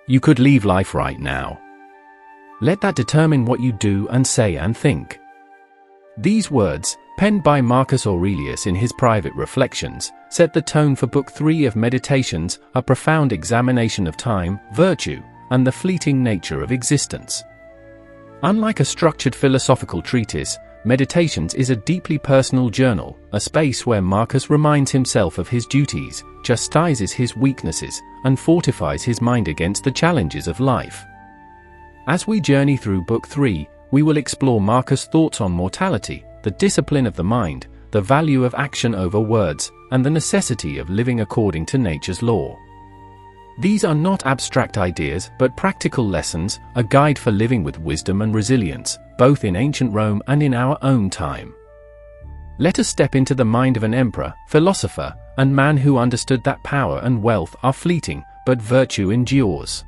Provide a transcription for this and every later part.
You could leave life right now. Let that determine what you do and say and think. These words, penned by Marcus Aurelius in his private reflections, set the tone for Book 3 of Meditations, a profound examination of time, virtue, and the fleeting nature of existence. Unlike a structured philosophical treatise, Meditations is a deeply personal journal, a space where Marcus reminds himself of his duties, chastises his weaknesses, and fortifies his mind against the challenges of life. As we journey through Book 3, we will explore Marcus' thoughts on mortality, the discipline of the mind, the value of action over words, and the necessity of living according to nature's law. These are not abstract ideas but practical lessons, a guide for living with wisdom and resilience, both in ancient Rome and in our own time. Let us step into the mind of an emperor, philosopher, and man who understood that power and wealth are fleeting, but virtue endures.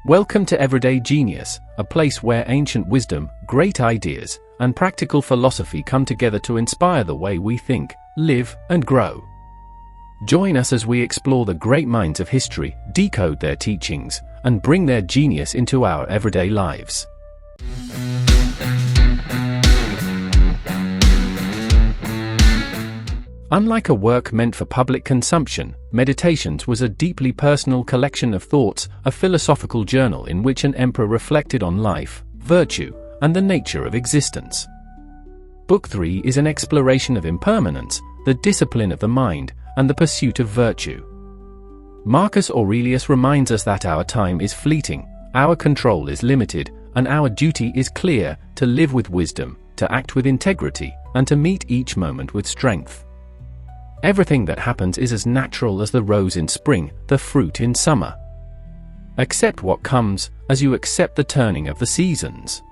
Welcome to Everyday Genius, a place where ancient wisdom, great ideas, and practical philosophy come together to inspire the way we think, live, and grow. Join us as we explore the great minds of history, decode their teachings, and bring their genius into our everyday lives. Unlike a work meant for public consumption, Meditations was a deeply personal collection of thoughts, a philosophical journal in which an emperor reflected on life, virtue, and the nature of existence. Book 3 is an exploration of impermanence, the discipline of the mind, and the pursuit of virtue. Marcus Aurelius reminds us that our time is fleeting, our control is limited, and our duty is clear: to live with wisdom, to act with integrity, and to meet each moment with strength. Everything that happens is as natural as the rose in spring, the fruit in summer. Accept what comes, as you accept the turning of the seasons.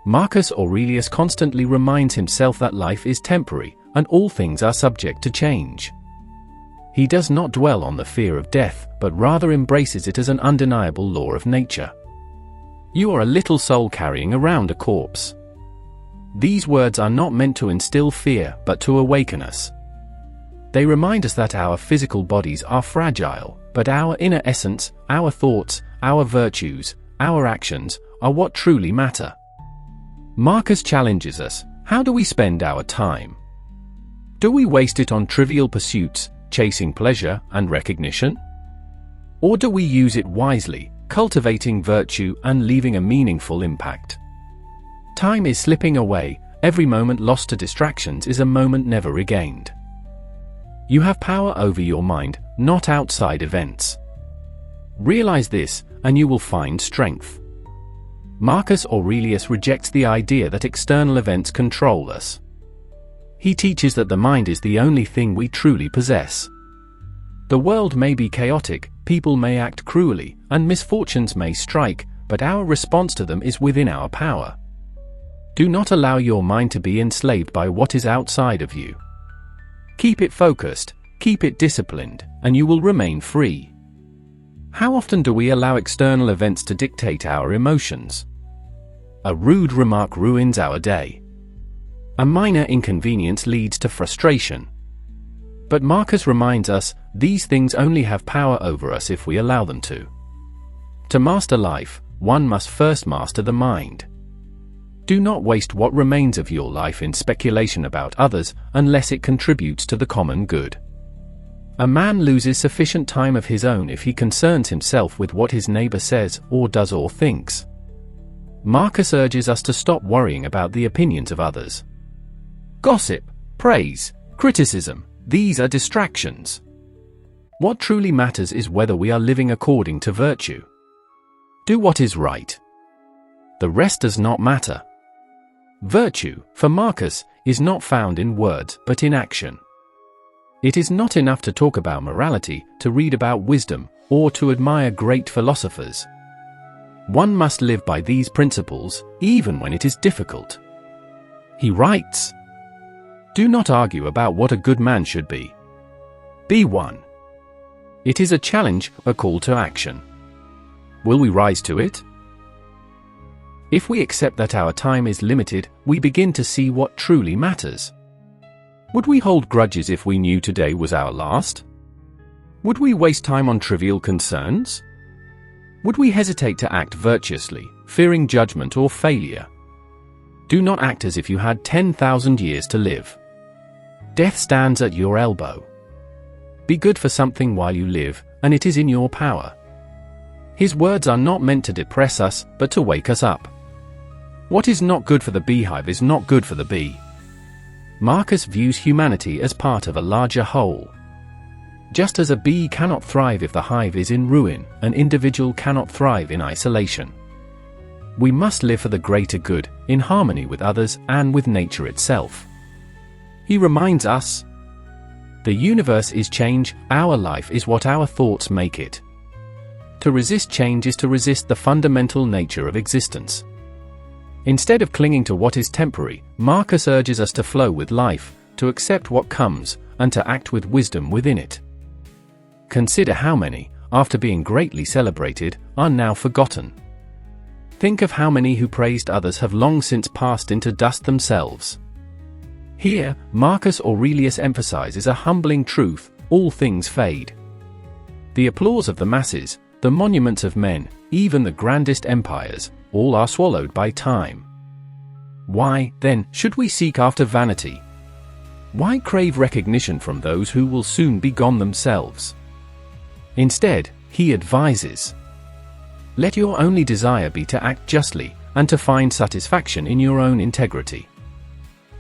Marcus Aurelius constantly reminds himself that life is temporary, and all things are subject to change. He does not dwell on the fear of death, but rather embraces it as an undeniable law of nature. You are a little soul carrying around a corpse. These words are not meant to instill fear, but to awaken us. They remind us that our physical bodies are fragile, but our inner essence, our thoughts, our virtues, our actions, are what truly matter. Marcus challenges us: how do we spend our time? Do we waste it on trivial pursuits, chasing pleasure and recognition? Or do we use it wisely, cultivating virtue and leaving a meaningful impact? Time is slipping away. Every moment lost to distractions is a moment never regained. You have power over your mind, not outside events. Realize this, and you will find strength. Marcus Aurelius rejects the idea that external events control us. He teaches that the mind is the only thing we truly possess. The world may be chaotic, people may act cruelly, and misfortunes may strike, but our response to them is within our power. Do not allow your mind to be enslaved by what is outside of you. Keep it focused, keep it disciplined, and you will remain free. How often do we allow external events to dictate our emotions? A rude remark ruins our day. A minor inconvenience leads to frustration. But Marcus reminds us, these things only have power over us if we allow them to. To master life, one must first master the mind. Do not waste what remains of your life in speculation about others unless it contributes to the common good. A man loses sufficient time of his own if he concerns himself with what his neighbor says or does or thinks. Marcus urges us to stop worrying about the opinions of others. Gossip, praise, criticism, these are distractions. What truly matters is whether we are living according to virtue. Do what is right. The rest does not matter. Virtue, for Marcus, is not found in words but in action. It is not enough to talk about morality, to read about wisdom, or to admire great philosophers. One must live by these principles, even when it is difficult. He writes, "Do not argue about what a good man should be. Be one." It is a challenge, a call to action. Will we rise to it? If we accept that our time is limited, we begin to see what truly matters. Would we hold grudges if we knew today was our last? Would we waste time on trivial concerns? Would we hesitate to act virtuously, fearing judgment or failure? Do not act as if you had 10,000 years to live. Death stands at your elbow. Be good for something while you live, and it is in your power. His words are not meant to depress us, but to wake us up. What is not good for the beehive is not good for the bee. Marcus views humanity as part of a larger whole. Just as a bee cannot thrive if the hive is in ruin, an individual cannot thrive in isolation. We must live for the greater good, in harmony with others and with nature itself. He reminds us, the universe is change, our life is what our thoughts make it. To resist change is to resist the fundamental nature of existence. Instead of clinging to what is temporary, Marcus urges us to flow with life, to accept what comes, and to act with wisdom within it. Consider how many, after being greatly celebrated, are now forgotten. Think of how many who praised others have long since passed into dust themselves. Here, Marcus Aurelius emphasizes a humbling truth: all things fade. The applause of the masses, the monuments of men, even the grandest empires, all are swallowed by time. Why, then, should we seek after vanity? Why crave recognition from those who will soon be gone themselves? Instead, he advises, let your only desire be to act justly, and to find satisfaction in your own integrity.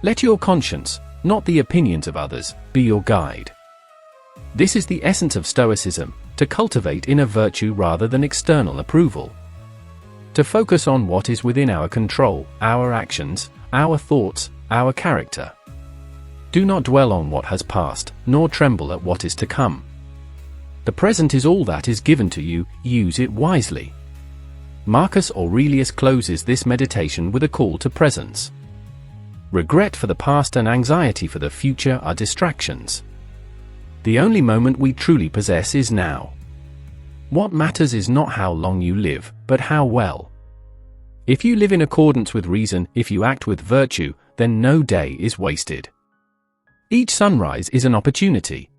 Let your conscience, not the opinions of others, be your guide. This is the essence of Stoicism, to cultivate inner virtue rather than external approval. To focus on what is within our control, our actions, our thoughts, our character. Do not dwell on what has passed, nor tremble at what is to come. The present is all that is given to you, use it wisely. Marcus Aurelius closes this meditation with a call to presence. Regret for the past and anxiety for the future are distractions. The only moment we truly possess is now. What matters is not how long you live, but how well. If you live in accordance with reason, if you act with virtue, then no day is wasted. Each sunrise is an opportunity.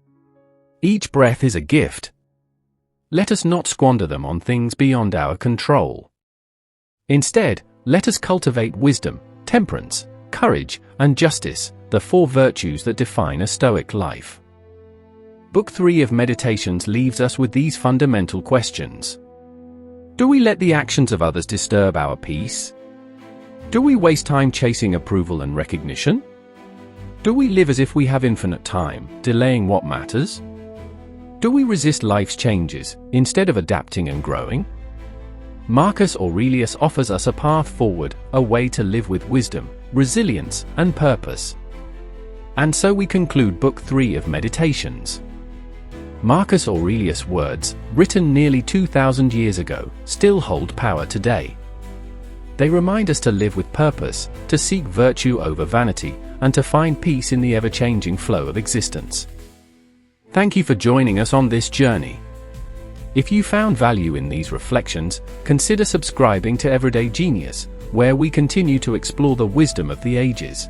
Each breath is a gift. Let us not squander them on things beyond our control. Instead, let us cultivate wisdom, temperance, courage, and justice, the four virtues that define a Stoic life. Book 3 of Meditations leaves us with these fundamental questions. Do we let the actions of others disturb our peace? Do we waste time chasing approval and recognition? Do we live as if we have infinite time, delaying what matters? Do we resist life's changes, instead of adapting and growing? Marcus Aurelius offers us a path forward, a way to live with wisdom, resilience, and purpose. And so we conclude Book 3 of Meditations. Marcus Aurelius' words, written nearly 2,000 years ago, still hold power today. They remind us to live with purpose, to seek virtue over vanity, and to find peace in the ever-changing flow of existence. Thank you for joining us on this journey. If you found value in these reflections, consider subscribing to Everyday Genius, where we continue to explore the wisdom of the ages.